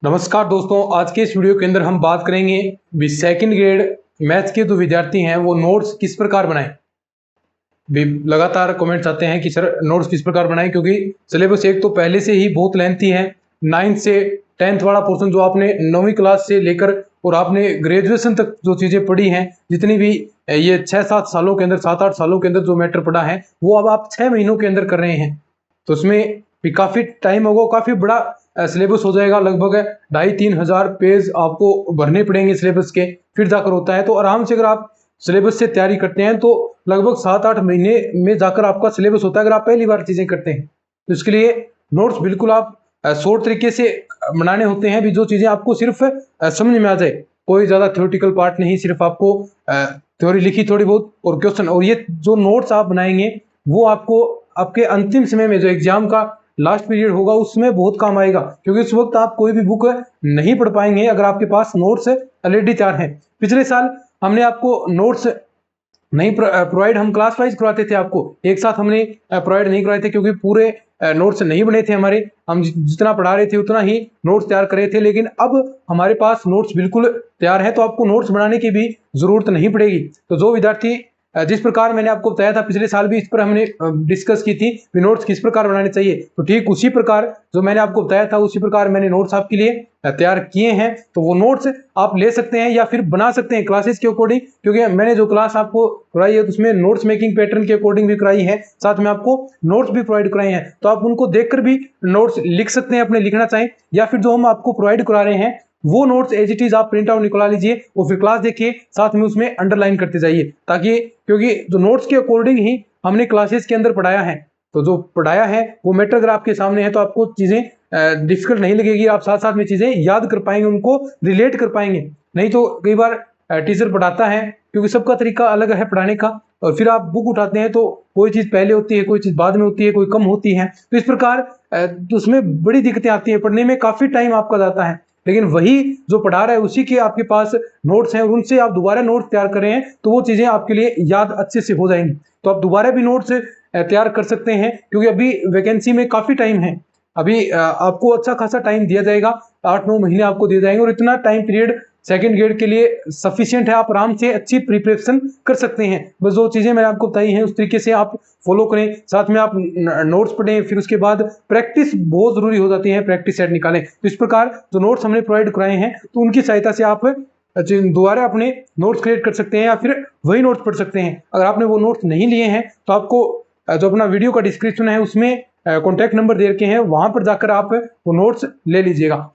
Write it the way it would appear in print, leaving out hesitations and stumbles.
नमस्कार दोस्तों, आज के इस वीडियो के अंदर हम बात करेंगे भी सेकंड ग्रेड मैथ्स के जो विद्यार्थी हैं वो नोट्स किस प्रकार बनाएं। भी लगातार कमेंट्स आते हैं कि सर नोट्स किस प्रकार बनाएं, क्योंकि सिलेबस एक तो पहले से ही बहुत लेंथी है। 9th से 10th वाला पोर्शन जो आपने 9वीं क्लास से लेकर और आपने ग्रेजुएशन तक जो चीज़ें पढ़ी हैं, जितनी भी ये 6-7 सालों के अंदर 7-8 सालों के अंदर जो मैटर पढ़ा है वो अब आप 6 महीनों के अंदर कर रहे हैं। तो उसमें भी काफ़ी टाइम होगा, काफ़ी बड़ा सिलेबस हो जाएगा। लगभग 2,500-3 हज़ार पेज आपको भरने पड़ेंगे सिलेबस के, फिर जाकर होता है। तो आराम से अगर आप सिलेबस से तैयारी करते हैं तो लगभग 7-8 महीने में जाकर आपका सिलेबस होता है, अगर आप पहली बार चीज़ें करते हैं। तो इसके लिए नोट्स बिल्कुल आप शॉर्ट तरीके से बनाने होते हैं, भी जो चीज़ें आपको सिर्फ समझ में आ जाए। कोई ज़्यादा थ्योरेटिकल पार्ट नहीं, सिर्फ आपको थ्योरी लिखी थोड़ी बहुत और क्वेश्चन। और ये जो नोट्स आप बनाएंगे वो आपको आपके अंतिम समय में जो एग्जाम का लास्ट पीरियड होगा उसमें बहुत काम आएगा, क्योंकि उस वक्त आप कोई भी बुक नहीं पढ़ पाएंगे अगर आपके पास नोट्स ऑलरेडी तैयार हैं। पिछले साल हमने आपको नोट्स नहीं प्रोवाइड, हम क्लास वाइज करवाते थे, आपको एक साथ हमने प्रोवाइड नहीं करवाए थे, क्योंकि पूरे नोट्स नहीं बने थे हमारे। हम जितना पढ़ा रहे थे उतना ही नोट्स तैयार कर रहे थे, लेकिन अब हमारे पास नोट्स बिल्कुल तैयार है, तो आपको नोट्स बनाने की भी जरूरत नहीं पड़ेगी। तो जो विद्यार्थी जिस प्रकार मैंने आपको बताया था पिछले साल भी इस पर हमने डिस्कस की थी कि नोट्स किस प्रकार बनाने चाहिए, तो ठीक उसी प्रकार जो मैंने आपको बताया था उसी प्रकार मैंने नोट्स आपके लिए तैयार किए हैं। तो वो नोट्स आप ले सकते हैं या फिर बना सकते हैं क्लासेस के अकॉर्डिंग, क्योंकि मैंने जो क्लास आपको कराई है उसमें नोट्स मेकिंग पैटर्न के अकॉर्डिंग भी कराई है, साथ में आपको नोट्स भी प्रोवाइड कराए हैं। तो आप उनको देखकर भी नोट्स लिख सकते हैं अपने, लिखना चाहें, या फिर जो हम आपको प्रोवाइड करा रहे हैं वो नोट्स एज इट इज आप प्रिंट आउट निकला लीजिए और फिर क्लास देखिए, साथ में उसमें अंडरलाइन करते जाइए, ताकि क्योंकि जो नोट्स के अकॉर्डिंग ही हमने क्लासेस के अंदर पढ़ाया है, तो जो पढ़ाया है वो मैटर अगर आपके सामने है तो आपको चीजें डिफिकल्ट नहीं लगेगी, आप साथ साथ में चीजें याद कर पाएंगे, उनको रिलेट कर पाएंगे। नहीं तो कई बार टीचर पढ़ाता है, क्योंकि सबका तरीका अलग है पढ़ाने का, और फिर आप बुक उठाते हैं तो कोई चीज पहले होती है, कोई चीज बाद में होती है, कोई कम होती है। तो इस प्रकार उसमें बड़ी दिक्कतें आती है, पढ़ने में काफी टाइम आपका जाता है। लेकिन वही जो पढ़ा रहा है उसी के आपके पास नोट्स हैं और उनसे आप दोबारा नोट्स तैयार कर रहे हैं, तो वो चीजें आपके लिए याद अच्छे से हो जाएंगी। तो आप दोबारा भी नोट्स तैयार कर सकते हैं, क्योंकि अभी वैकेंसी में काफी टाइम है। अभी आपको अच्छा खासा टाइम दिया जाएगा, 8-9 महीने आपको दिए जाएंगे, और इतना टाइम पीरियड सेकंड ग्रेड के लिए सफिशिएंट है। आप आराम से अच्छी प्रिपरेशन कर सकते हैं। बस जो चीजें मैंने आपको बताई हैं उस तरीके से आप फॉलो करें, साथ में आप नोट्स पढ़ें, फिर उसके बाद प्रैक्टिस बहुत जरूरी हो जाती है, प्रैक्टिस सेट निकालें। तो इस प्रकार जो नोट्स हमने प्रोवाइड कराए हैं तो उनकी सहायता से आप दोबारा अपने नोट्स क्रिएट कर सकते हैं, या फिर वही नोट्स पढ़ सकते हैं। अगर आपने वो नोट्स नहीं लिए हैं तो आपको जो अपना वीडियो का डिस्क्रिप्शन है उसमें कॉन्टैक्ट नंबर दे रखे हैं, वहां पर जाकर आप वो नोट्स ले लीजिएगा।